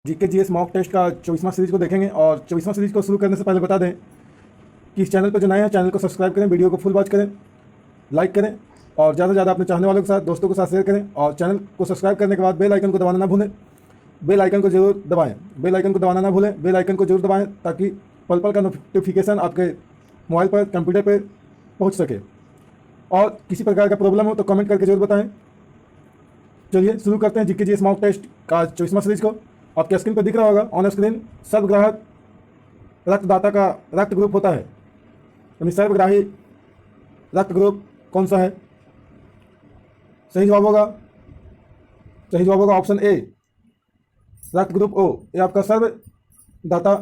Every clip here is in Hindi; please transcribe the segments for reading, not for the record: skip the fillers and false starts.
जीके जीएस मॉक टेस्ट का 24वां सीरीज को देखेंगे। और 24वां सीरीज को शुरू करने से पहले बता दें कि इस चैनल पर जो नए हैं चैनल को सब्सक्राइब करें, वीडियो को फुल वॉच करें, लाइक करें और ज़्यादा से ज़्यादा अपने चाहने वालों के साथ, दोस्तों के साथ शेयर करें। और चैनल को सब्सक्राइब करने के बाद बेल आइकन को दबाना ना भूलें, बेल आइकन को जरूर दबाएं, बेल आइकन को दबाना ना भूलें, बेल आइकन को जरूर दबाएं ताकि पल पल का नोटिफिकेशन आपके मोबाइल पर, कंप्यूटर पर पहुँच सके। और किसी प्रकार का प्रॉब्लम हो तो कमेंट करके जरूर बताएं। चलिए शुरू करते हैं जीके जीएस मॉक टेस्ट का 24वां सीरीज को। आपके स्क्रीन पर दिख रहा होगा ऑन स्क्रीन सर्वग्राहक रक्तदाता का रक्त ग्रुप होता है, यानी सर्वग्राही रक्त ग्रुप कौन सा है? सही जवाब होगा ऑप्शन ए, रक्त ग्रुप ओ। ये आपका सर्वदाता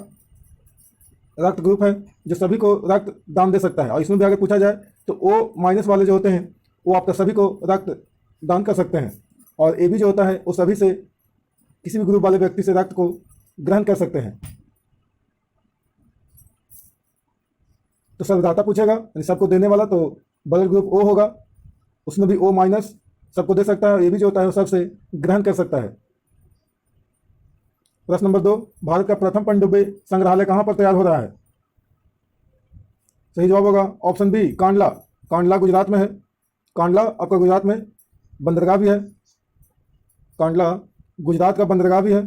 रक्त ग्रुप है जो सभी को रक्त दान दे सकता है। और इसमें भी अगर पूछा जाए तो ओ माइनस वाले जो होते हैं वो आपका सभी को रक्त दान कर सकते हैं। और ए बी जो होता है वो सभी से, किसी भी ग्रुप वाले व्यक्ति से रक्त को ग्रहण कर सकते हैं। तो सर्वदाता पूछेगा यानी सबको देने वाला, तो ब्लड ग्रुप ओ होगा, उसमें भी ओ माइनस सबको दे सकता है। ए बी जो होता है वो सबसे ग्रहण कर सकता है। प्रश्न नंबर 2, भारत का प्रथम पनडुब्बी संग्रहालय कहाँ पर तैयार हो रहा है? सही जवाब होगा ऑप्शन बी, कांडला। कांडला गुजरात में है। कांडला आपका गुजरात में बंदरगाह भी है। कांडला गुजरात का बंदरगाह भी है।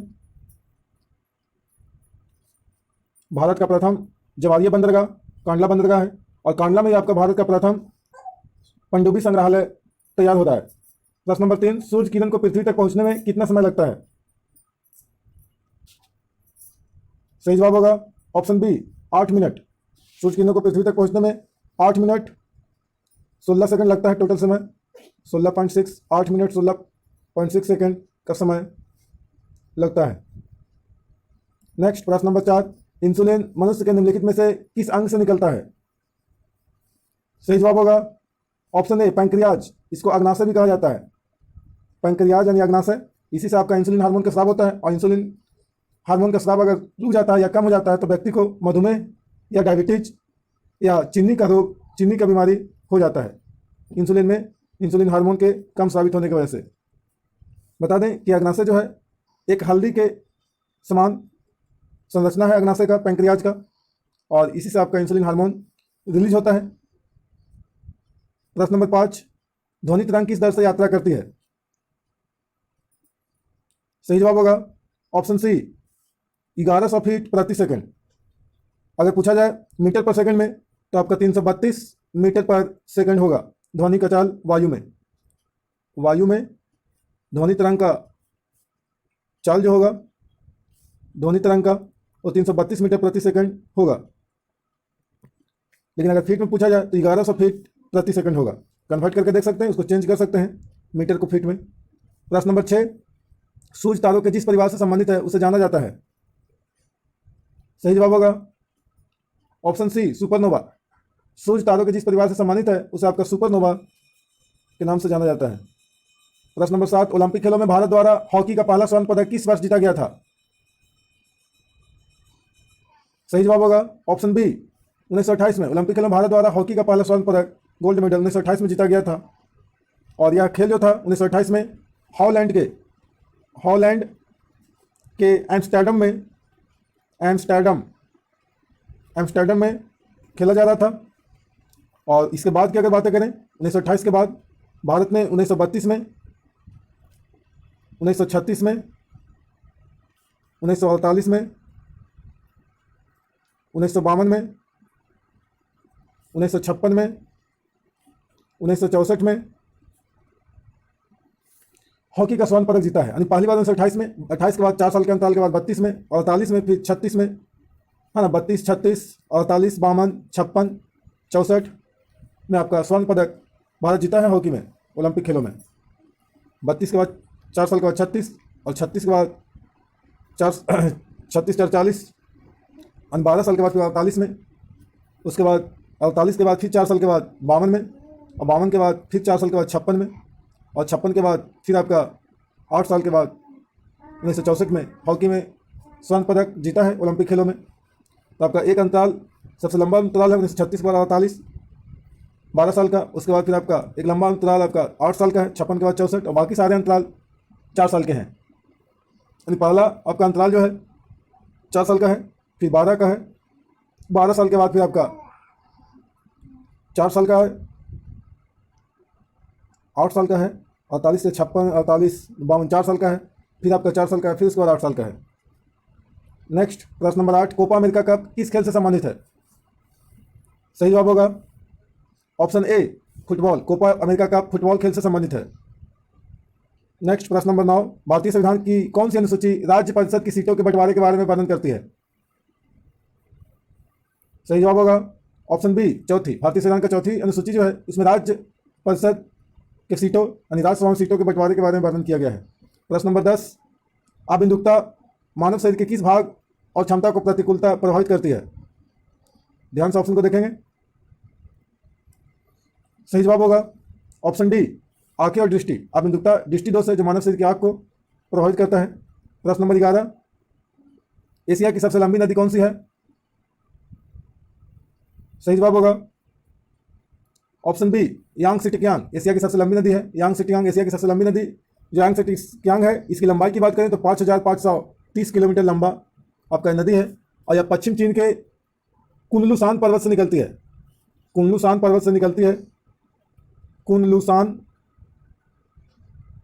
भारत का प्रथम जवारीय बंदरगाह कांडला बंदरगाह है। और कांडला में आपका भारत का प्रथम पनडुब्बी संग्रहालय तैयार हो रहा है। प्रश्न नंबर 3, सूर्य किरण को पृथ्वी तक पहुंचने में कितना समय लगता है? सही जवाब होगा ऑप्शन बी, 8 मिनट। सूर्य किरणों को पृथ्वी तक पहुंचने में 8 मिनट 16 सेकंड लगता है। टोटल समय 16.6, 8 मिनट 16.6 सेकंड का समय लगता है। नेक्स्ट प्रश्न नंबर 4, इंसुलिन मनुष्य के निम्नलिखित में से किस अंग से निकलता है? सही जवाब होगा ऑप्शन ए, पैंक्रियाज। इसको अग्नाशय भी कहा जाता है। पैंक्रियाज यानी अग्नाशय, इसी से आपका इंसुलिन हार्मोन का स्राव होता है। और इंसुलिन हार्मोन का स्राव अगर रुक जाता है या कम हो जाता है तो व्यक्ति को मधुमेह या डायबिटीज या चीनी का रोग, चीनी का बीमारी हो जाता है इंसुलिन हार्मोन के कम स्रावित होने की वजह से। बता दें कि अग्नाशय जो है एक हल्दी के समान संरचना है अग्नाशय का, पैंक्रियाज का, और इसी से आपका इंसुलिन हार्मोन रिलीज होता है। प्रश्न नंबर 5, ध्वनि तरंग किस दर से यात्रा करती है? सही जवाब होगा ऑप्शन सी, 1100 फीट प्रति सेकंड। अगर पूछा जाए मीटर पर सेकंड में तो आपका 332 मीटर पर सेकंड होगा ध्वनि का चाल वायु में ध्वनि तरंग का चाल जो होगा ध्वनि तरंग का वो 332 मीटर प्रति सेकंड होगा। लेकिन अगर फीट में पूछा जाए तो 1100 फीट प्रति सेकंड होगा। कन्वर्ट करके देख सकते हैं, उसको चेंज कर सकते हैं मीटर को फीट में। प्रश्न नंबर 6, सूर्य तारों के जिस परिवार से संबंधित है उसे जाना जाता है? सही जवाब होगा ऑप्शन सी, सुपरनोवा। सूर्य तारों के जिस परिवार से संबंधित है उसे आपका सुपरनोवा के नाम से जाना जाता है। प्रश्न नंबर 7, ओलंपिक खेलों में भारत द्वारा हॉकी का पहला स्वर्ण पदक किस वर्ष जीता गया था? सही जवाब होगा ऑप्शन बी, 1928 में। ओलंपिक खेलों में भारत द्वारा हॉकी का पहला स्वर्ण पदक, गोल्ड मेडल 1928 में जीता गया था। और यह खेल जो था 1928 में हॉलैंड के एम्स्टर्डम में खेला जा रहा था। और इसके बाद की अगर बातें करें 1928 के बाद भारत ने 1932 में, 1936 में, 1948 में, 1952 में, 1956 में, 1964 में हॉकी का स्वर्ण पदक जीता है। यानी पहली बार 1928 में, 28 के बाद 4 साल के अंतराल के बाद 32 में, 48 में, फिर 36 में, है ना, 32, 36, 48, 52, 56, 64 में आपका स्वर्ण पदक भारत जीता है हॉकी में ओलंपिक खेलों में। 32 के बाद 4 साल के बाद 36, और 36 के बाद 36, 40, 12 साल के बाद फिर 48 में, उसके बाद 48 के बाद फिर 4 साल के बाद 52 में, और 52 के बाद फिर 4 साल के बाद 56 में, और 56 के बाद फिर आपका 8 साल के बाद 1964 में हॉकी में स्वर्ण पदक जीता है ओलंपिक खेलों में। तो आपका एक अंतराल, सबसे लंबा अंतराल है 1936 के बाद 48, 12 साल का। उसके बाद फिर आपका एक लंबा अंतराल आपका 8 साल का है, 56 के बाद 64, और बाकी सारे अंतराल 4 साल के हैं। यानी पहला आपका अंतराल जो है 4 साल का है, फिर 12 का है, 12 साल के बाद फिर आपका 4 साल का है, 8 साल का है, 48 से 56, 48, 52, 4 साल का है, फिर आपका 4 साल का है, फिर उसके बाद 8 साल का है। नेक्स्ट प्रश्न नंबर 8, कोपा अमेरिका कप किस खेल से संबंधित है? सही जवाब होगा option A football. Copa America cup football खेल से संबंधित है। नेक्स्ट प्रश्न नंबर 9, भारतीय संविधान की कौन सी अनुसूची राज्य परिषद की सीटों के बंटवारे के बारे में वर्णन करती है? सही जवाब होगा ऑप्शन बी चौथी। भारतीय संविधान का चौथी अनुसूची जो है उसमें राज्य परिषद के सीटों यानी राज्यसभा सीटों के बंटवारे के बारे में वर्णन किया गया है। प्रश्न नंबर 10, आबिंदुकता मानव शरीर के किस भाग और क्षमता को प्रतिकूलता प्रभावित करती है? ध्यान से ऑप्शन को देखेंगे। सही जवाब होगा ऑप्शन डी आंखें और दृष्टि। आबिंदुकता दृष्टि दोष है जो मानव शरीर की आंख को प्रभावित करता है। प्रश्न नंबर 11, एशिया की सबसे लंबी नदी कौन सी है? सही जवाब होगा ऑप्शन बी यांगसिटिकियांग। एशिया की सबसे लंबी नदी है यांगसिटिकियांग। एशिया की सबसे लंबी नदी जो यांगसिटिकियांग है, इसकी लंबाई की बात करें तो 5530 किलोमीटर लंबा आपका नदी है और यह पश्चिम चीन के कुनलुसान पर्वत से निकलती है। कुनलुसान पर्वत से निकलती है। कुनलुसान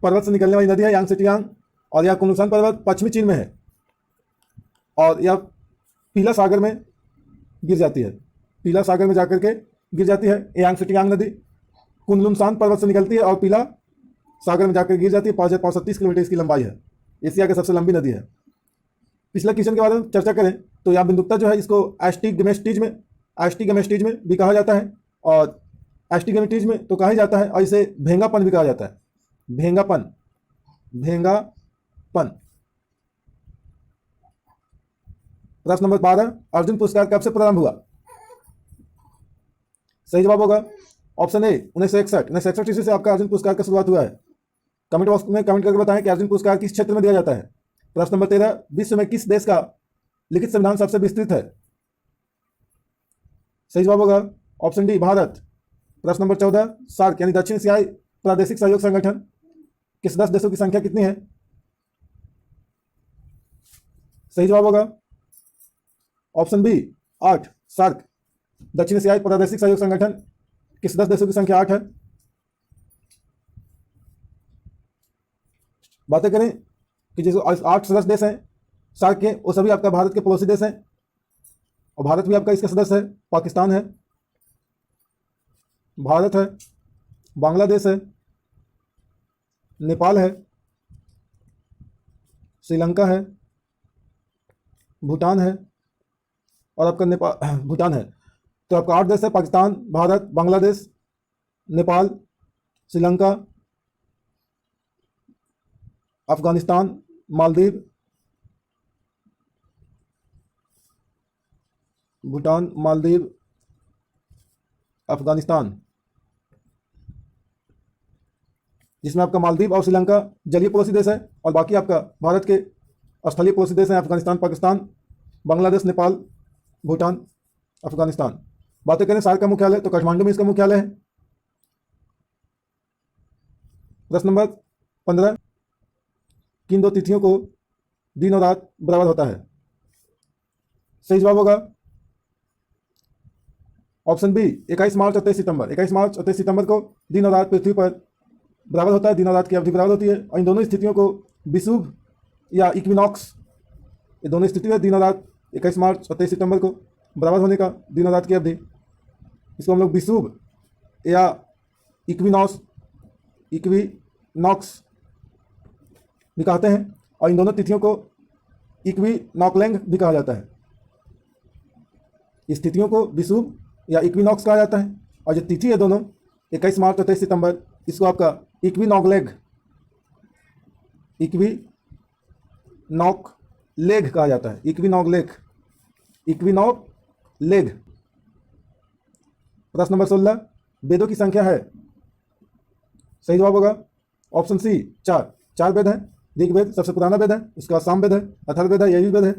पर्वत से निकलने वाली नदी है यांगसिटिकियांग और यह कुनलुसान पर्वत पश्चिमी चीन में है और यह पीला सागर में गिर जाती है। पीला सागर में जाकर के गिर जाती है। यांगसिटिकियांग नदी कुनलुसान पर्वत से निकलती है और पीला सागर में जाकर गिर जाती है। 5530 किलोमीटर इसकी लंबाई है। एशिया की सबसे लंबी नदी है। पिछला क्वेश्चन के बारे में चर्चा करें तो यहाँ बिंदुकता जो है इसको एस्टिगमेस्टीज में भी कहा जाता है और एस्टिगमेस्टीज में तो कहा ही जाता है और इसे भेंगापन भी कहा जाता है। भेंगापन, भेंगापन। प्रश्न नंबर 12, अर्जुन पुरस्कार कब से प्रारंभ हुआ? सही जवाब होगा ऑप्शन ए 1961 ईस्वी से आपका अर्जुन पुरस्कार का शुरुआत हुआ है। कमेंट बॉक्स में कमेंट करके बताएं कि अर्जुन पुरस्कार किस क्षेत्र में दिया जाता है। प्रश्न नंबर 13, विश्व में किस देश का लिखित संविधान सबसे विस्तृत है? सही जवाब होगा ऑप्शन डी भारत। प्रश्न नंबर 14, सार्क यानी दक्षिण एशियाई प्रादेशिक सहयोग संगठन के सदस्य देशों की संख्या कितनी है? सही जवाब होगा ऑप्शन बी 8। सार्क दक्षिण एशियाई प्रादेशिक सहयोग संगठन के सदस्य देशों की संख्या 8 है। बातें करें कि जो 8 सदस्य देश हैं सार्क के, वो सभी आपका भारत के पड़ोसी देश हैं और भारत भी आपका इसका सदस्य है। पाकिस्तान है, भारत है, बांग्लादेश है, नेपाल है, श्रीलंका है, भूटान है और आपका भूटान है। तो आपका 8 देश है, पाकिस्तान, भारत, बांग्लादेश, नेपाल, श्रीलंका, अफगानिस्तान, मालदीव, भूटान, मालदीव, अफगानिस्तान, जिसमें आपका मालदीव और श्रीलंका जलीय पड़ोसी देश है और बाकी आपका भारत के स्थलीय पड़ोसी देश हैं अफगानिस्तान, पाकिस्तान, बांग्लादेश, नेपाल, भूटान, अफगानिस्तान। बातें करें सार्क का मुख्यालय तो काठमांडू में इसका मुख्यालय है। प्रश्न नंबर 15, किन 2 तिथियों को दिन और रात बराबर होता है? सही जवाब होगा ऑप्शन बी 21 मार्च और 23 सितंबर। 21 मार्च और 23 सितंबर को दिन और रात पृथ्वी पर बराबर होता है। दिन और रात की अवधि बराबर होती है और इन दोनों स्थितियों को विषुव या इक्विनॉक्स, ये दोनों स्थिति है दिन और रात 21 मार्च और 23 सितंबर को बराबर होने का दिन और रात की अवधि, इसको हम लोग विषुव या इक्विनॉक्स भी कहते हैं और इन दोनों तिथियों को इक्विनॉक्लेंग भी कहा जाता है। इस तिथियों को विषुव या इक्विनॉक्स कहा जाता है और जो तिथि है दोनों 21 मार्च और 23 सितंबर, इसको आपका इक्विनॉक्लेग कहा जाता है। इक्विनॉक्लेग। प्रश्न नंबर 16, वेदों की संख्या है? सही जवाब होगा ऑप्शन सी 4 वेद हैं। ऋग्वेद सबसे पुराना वेद है, उसके बाद सामवेद है, अथर्ववेद है, यजुर्वेद है।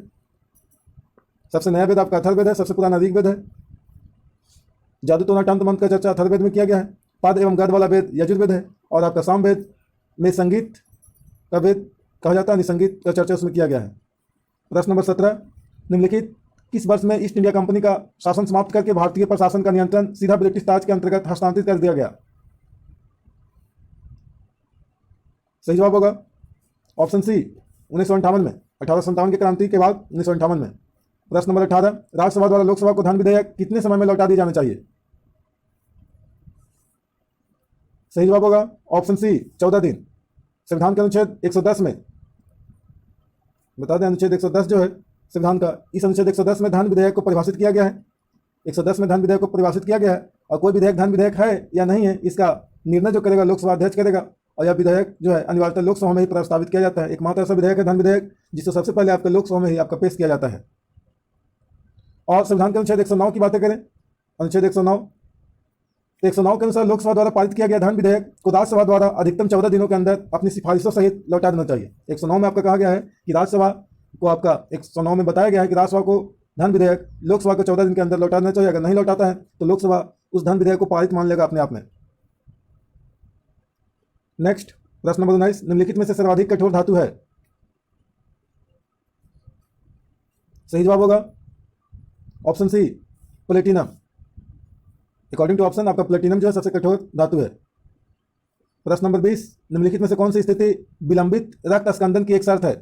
सबसे नया वेद आपका अथर्ववेद है, सबसे पुराना ऋग्वेद है। जादू टोना तंत्र मंत्र का चर्चा अथर्ववेद में किया गया है। पद एवं गद वाला वेद यजुर्वेद है और आपका सामवेद में संगीत का वेद कहा जाता है, निसंगीत का चर्चा उसमें किया गया है। प्रश्न नंबर 17, निम्नलिखित किस वर्ष में ईस्ट इंडिया कंपनी का शासन समाप्त करके भारतीय प्रशासन का नियंत्रण सीधा ब्रिटिश ताज के अंतर्गत हस्तांतरित कर दिया गया? सही जवाब होगा ऑप्शन सी 1958 में, 1857 की क्रांति के बाद 1958 में। प्रश्न नंबर 18, राज्यसभा द्वारा लोकसभा को धन विधेयक कितने समय में लौटा दिए जाने चाहिए? सही जवाब होगा ऑप्शन सी 14 दिन। संविधान के अनुच्छेद 110 में, बता दें अनुच्छेद 110 जो है संविधान का, इस अनुच्छेद 110 में धन विधेयक को परिभाषित किया गया है। 110 में धन विधेयक को परिभाषित किया गया है और कोई विधेयक धन विधेयक है या नहीं है इसका निर्णय जो करेगा लोकसभा अध्यक्ष करेगा। और यह विधेयक जो है अनिवार्यतः लोकसभा में ही प्रस्तावित किया जाता है। एकमात्र ऐसा विधेयक है धन विधेयक जिसको सबसे पहले आपका लोकसभा में ही आपका पेश किया जाता है। और संविधान के अनुच्छेद 109 की बातें करें, अनुच्छेद 109 के अनुसार लोकसभा द्वारा पारित किया गया धन विधेयक को राज्यसभा द्वारा अधिकतम 14 दिनों के अंदर अपनी सिफारिशों सहित लौटा देना चाहिए। 109 में आपका कहा गया है कि राज्यसभा को, आपका 109 में बताया गया है कि राज्यसभा को धन विधेयक लोकसभा को 14 दिन के अंदर लौटा देना चाहिए। अगर नहीं लौटाता है तो लोकसभा उस धन विधेयक को पारित मान लेगा अपने आप में। नेक्स्ट प्रश्न नंबर 19, निम्नलिखित में से सर्वाधिक कठोर धातु है? सही जवाब होगा option C platinum. According to option आपका प्लेटिनम जो है सबसे कठोर धातु है। प्रश्न नंबर 20, निम्नलिखित में से कौन सी स्थिति विलंबित रक्त स्कंदन की एक शर्त है?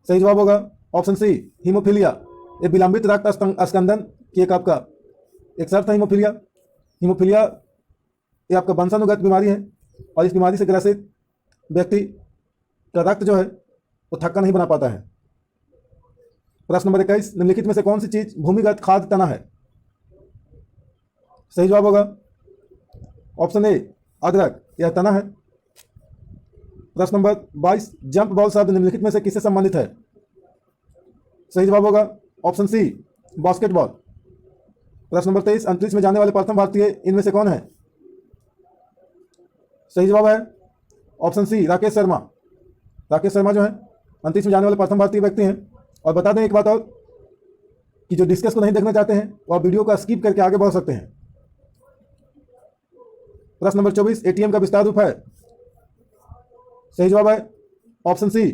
सही जवाब होगा ऑप्शन सी हीमोफीलिया। ये विलंबित रक्त स्कंदन की एक आपका एक शर्त है हीमोफीलिया। हीमोफीलिया ये आपका वंशानुगत बीमारी है और इस बीमारी से ग्रसित व्यक्ति का रक्त जो है वो थक्का नहीं बना पाता है। प्रश्न नंबर 21, निम्नलिखित में से कौन सी चीज भूमिगत खाद्य तना है? सही जवाब होगा ऑप्शन ए अदरक, यह तना है। प्रश्न नंबर 22, जंप बॉल शब्द निम्नलिखित में से किससे संबंधित है? सही जवाब होगा ऑप्शन सी बास्केटबॉल। प्रश्न नंबर 23, अंतरिक्ष में जाने वाले प्रथम भारतीय इनमें से कौन है? सही जवाब है ऑप्शन सी राकेश शर्मा। राकेश शर्मा जो है अंतरिक्ष में जाने वाले प्रथम भारतीय व्यक्ति हैं। और बता दें एक बात और कि जो डिस्कस को नहीं देखना चाहते हैं वो आप वीडियो का स्किप करके आगे बढ़ सकते हैं। प्रश्न नंबर 24, एटीएम का विस्तार रूप है? सही जवाब है option C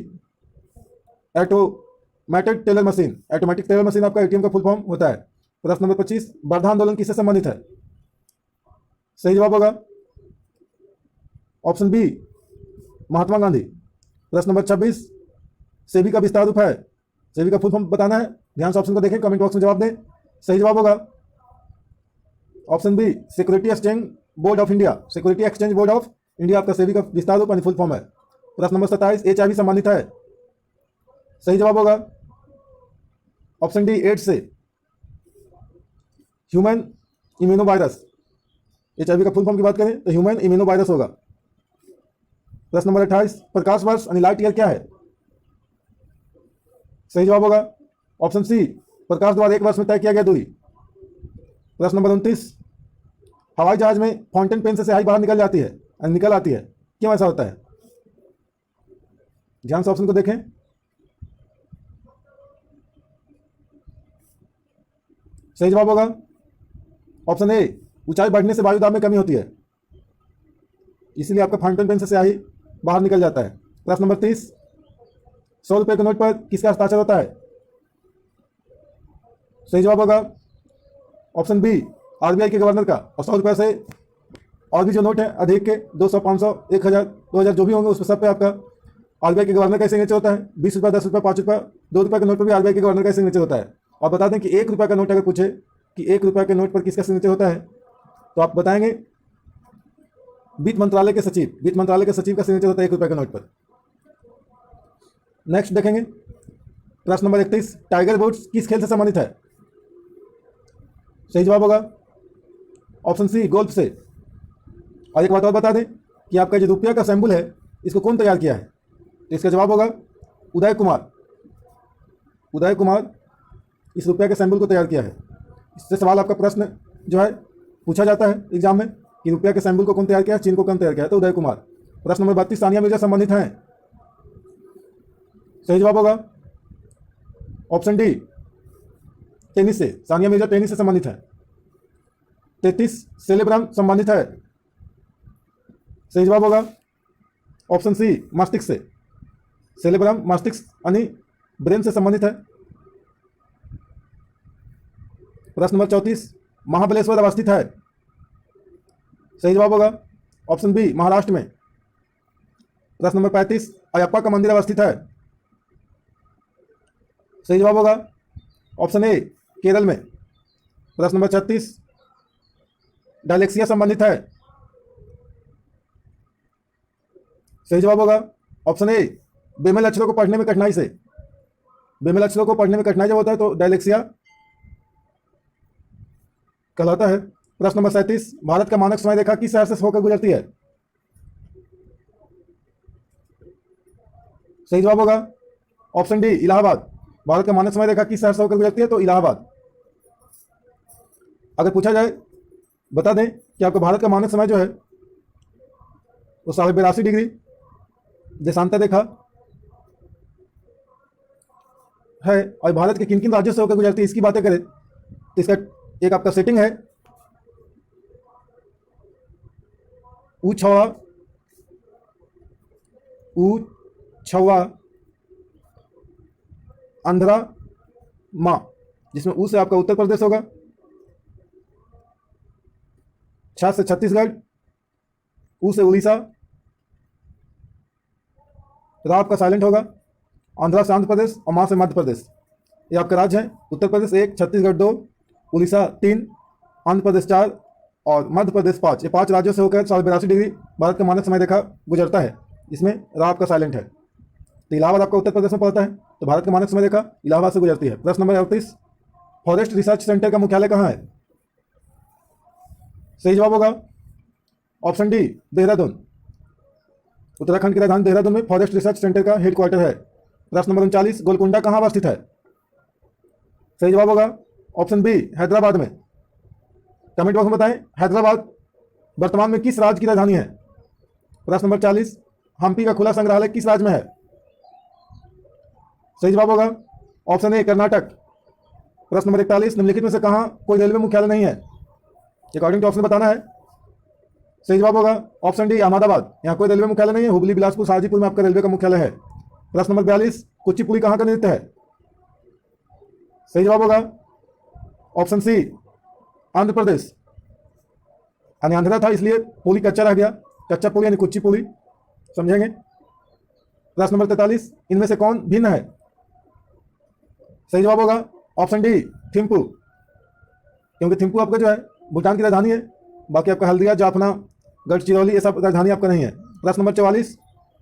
automated teller machine. Automatic teller machine आपका एटीएम का फुल फॉर्म होता है। प्रश्न नंबर 25, वर्धा आंदोलन किससे संबंधित है? सही जवाब होगा ऑप्शन बी महात्मा गांधी। प्रश्न नंबर 26, सेबी का विस्तार रूप है? सेबी का फुल फॉर्म बताना है, ध्यान से ऑप्शन को देखें, कमेंट बॉक्स में जवाब दें। सही जवाब होगा option B security exchange board of India. Security exchange board of India आपका सेबी का विस्तार रूप फुल फॉर्म है। प्रश्न नंबर 27, HIV संबंधित है? सही जवाब होगा ऑप्शन डी एड्स से, ह्यूमन इम्यूनो वायरस। HIV का फुल फॉर्म की बात करें तो ह्यूमन इम्यूनो वायरस होगा। प्रश्न नंबर 28, प्रकाश वर्ष यानी लाइट ईयर क्या है? सही जवाब होगा ऑप्शन सी प्रकाश द्वारा एक वर्ष में तय किया गया दूरी। प्रश्न नंबर 29, हवाई जहाज में फाउंटेन पेन से स्याही बाहर निकल जाती है, निकल आती है, क्यों ऐसा होता है? ध्यान से ऑप्शन को देखें। सही जवाब होगा ऑप्शन ए ऊंचाई बढ़ने से वायु दाब में कमी होती है, इसलिए आपका फाउंटेन पेन से स्याही बाहर निकल जाता है। प्रश्न नंबर 30, 100 रुपए के नोट पर किसका हस्ताक्षर होता है? सही जवाब होगा ऑप्शन बी आरबीआई के गवर्नर का। और 100 रुपये से और भी जो नोट है अधिक के 200, 500, 1000, 2000 जो भी होंगे उस पर सब पे आपका आरबीआई के गवर्नर का सिग्नेचर होता है। 20 रुपये, 10 रुपये, 5 रुपये, 2 रुपये के नोट पर भी आरबीआई के गवर्नर का सिग्नेचर होता है। और बता दें कि 1 रुपये का नोट अगर पूछे कि 1 रुपये के नोट पर किसका सिग्नेचर होता है तो आप बताएंगे वित्त मंत्रालय के सचिव। वित्त मंत्रालय के सचिव का सिग्नेचर होता है 1 रुपये के नोट पर। नेक्स्ट देखेंगे प्रश्न नंबर 31, टाइगर वुड्स किस खेल से संबंधित है? सही जवाब होगा ऑप्शन सी गोल्फ से। और एक बात और बता दें कि आपका जो रुपया का सिंबल है इसको कौन तैयार किया है? तो इसका जवाब होगा उदय कुमार। उदय कुमार इस रुपया के सिंबल को तैयार किया है। इससे सवाल आपका प्रश्न जो है पूछा जाता है एग्जाम में कि रुपया के सिंबल को कौन तैयार किया है, चीन को कौन तैयार किया है, तो उदय कुमार। प्रश्न नंबर 32, सानिया मिर्जा संबंधित हैं? सही जवाब होगा ऑप्शन डी टेनिस से। सानिया मिर्जा टेनिस से संबंधित है। 33, सेलेब्रम संबंधित है? सही जवाब होगा ऑप्शन सी मस्तिष्क से। सेरेब्रम मस्तिष्क यानी ब्रेन से संबंधित है। प्रश्न नंबर 34 महाबलेश्वर अवस्थित है। सही जवाब होगा ऑप्शन बी महाराष्ट्र में। प्रश्न नंबर 35 अयप्पा का मंदिर अवस्थित है। सही जवाब होगा ऑप्शन ए केरल में। प्रश्न नंबर 36 डायलेक्सिया संबंधित है। सही जवाब होगा ऑप्शन ए बेमेल अक्षरों को पढ़ने में कठिनाई से। बेमेल अक्षरों को पढ़ने में कठिनाई जब होता है तो डायलेक्सिया कहलाता है। प्रश्न नंबर 37 भारत का मानक समय रेखा किस शहर से होकर गुजरती है। सही जवाब होगा ऑप्शन डी इलाहाबाद। भारत का मानक समय रेखा किस शहर से होकर गुजरती है तो इलाहाबाद। अगर पूछा जाए बता दें कि आपका भारत का मानक समय जो है वो 82.5 डिग्री देशांतर रेखा है। और भारत के किन किन राज्यों से होकर गुजरती है इसकी बातें करें तो इसका एक आपका सेटिंग है ऊ छवा आंध्रा मा, जिसमें ऊ से आपका उत्तर प्रदेश होगा, छ से छत्तीसगढ़, ऊ से उड़ीसा, रा आपका साइलेंट होगा, आंध्रा से आंध्र प्रदेश और मा से मध्य प्रदेश। ये आपका राज्य है। उत्तर प्रदेश 1, छत्तीसगढ़ 2, उड़ीसा 3, आंध्र प्रदेश 4 और मध्य प्रदेश 5। ये 5 राज्यों से होकर 82.5 डिग्री भारत का मानक समय रेखा गुजरता है। इसमें रा आपका साइलेंट है। तो इलाहाबाद आपका उत्तर प्रदेश में पड़ता है, तो भारत का मानक समय रेखा इलाहाबाद से गुजरती है। प्रश्न नंबर 38 फॉरेस्ट रिसर्च सेंटर का मुख्यालय कहाँ है। सही जवाब होगा ऑप्शन डी देहरादून। उत्तराखंड की राजधानी देहरादून में फॉरेस्ट रिसर्च सेंटर का हेडक्वार्टर है। प्रश्न नंबर 39 गोलकुंडा कहाँ अवस्थित है। सही जवाब होगा ऑप्शन बी हैदराबाद में। कमेंट बॉक्स में बताएं हैदराबाद वर्तमान में किस राज्य की राजधानी है। प्रश्न नंबर 40 हम्पी का खुला संग्रहालय किस राज्य में है। सही जवाब होगा ऑप्शन ए कर्नाटक। प्रश्न नंबर 41 निम्नलिखित में से कहाँ कोई रेलवे मुख्यालय नहीं है, अकॉर्डिंग टू ऑप्शन बताना है। सही जवाब होगा ऑप्शन डी अहमदाबाद। यहाँ कोई रेलवे मुख्यालय नहीं है। हुबली बिलासपुर शाहजीपुर में आपका रेलवे का मुख्यालय है। प्रश्न नंबर 42 कुचिपुड़ी कहाँ का नृत्य है। सही जवाब होगा ऑप्शन सी आंध्र प्रदेश। यानी आंध्रा था इसलिए पुली कच्चा रह गया, कच्चा पुली यानी कुचिपुड़ी, समझेंगे। प्रश्न नंबर 43 इनमें से कौन भिन्न है। सही जवाब होगा ऑप्शन डी थिम्पू, क्योंकि थिम्पू आपका जो है भूटान की राजधानी है। बाकी आपका हल्दिया, जाफना, गढ़चिरौली ये सब राजधानी आपका नहीं है। प्रश्न नंबर 44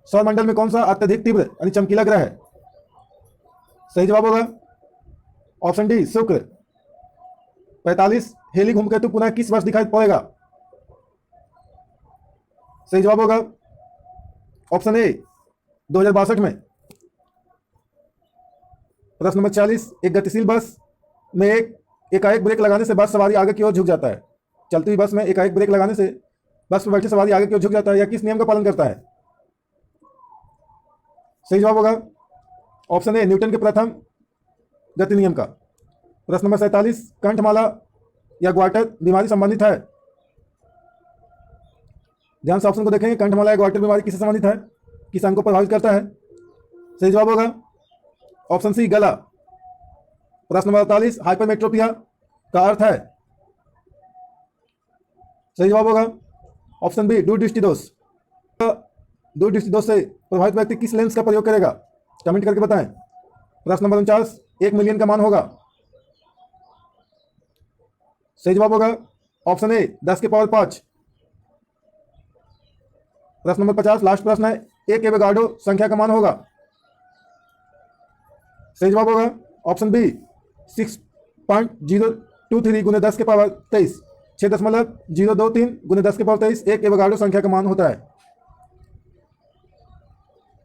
सौरमंडल में कौन सा अत्यधिक तीव्र यानी चमकीला ग्रह है। सही जवाब होगा ऑप्शन डी शुक्र। 45 हेली धूमकेतु पुनः किस वर्ष दिखाई पड़ेगा। सही जवाब होगा ऑप्शन ए 2062 में। प्रश्न नंबर 46 एक गतिशील बस में एकाएक ब्रेक लगाने से बस सवारी आगे की ओर झुक जाता है। चलती हुई बस में एकाएक ब्रेक लगाने से बस में बैठी सवारी आगे की ओर झुक जाता है, यह किस नियम का पालन करता है। सही जवाब होगा ऑप्शन ए न्यूटन के प्रथम गति नियम का। प्रश्न नंबर 47 कंठमाला या ग्वाटर बीमारी संबंधित है। ध्यान से ऑप्शन को देखेंगे। कंठमाला या ग्वाटर बीमारी किससे संबंधित है, किस अंग को प्रभावित करता है। सही जवाब होगा ऑप्शन सी गला। प्रश्न नंबर 48 हाइपरमेट्रोपिया का अर्थ है। सही जवाब होगा ऑप्शन बी दूरदृष्टि दोष। दूरदृष्टि दोष से प्रभावित व्यक्ति किस लेंस का प्रयोग करेगा, कमेंट करके बताएं। प्रश्न नंबर 49 1 मिलियन का मान होगा। सही जवाब होगा ऑप्शन ए 10 की पावर 5। प्रश्न नंबर 50 लास्ट प्रश्न है, एक एवोगाड्रो संख्या का मान होगा। सही जवाब होगा ऑप्शन बी 6.023 गुने 10 के पावर 23, 6.023 गुने 10 के पावर 23 एक एवोगाड्रो संख्या का मान होता है।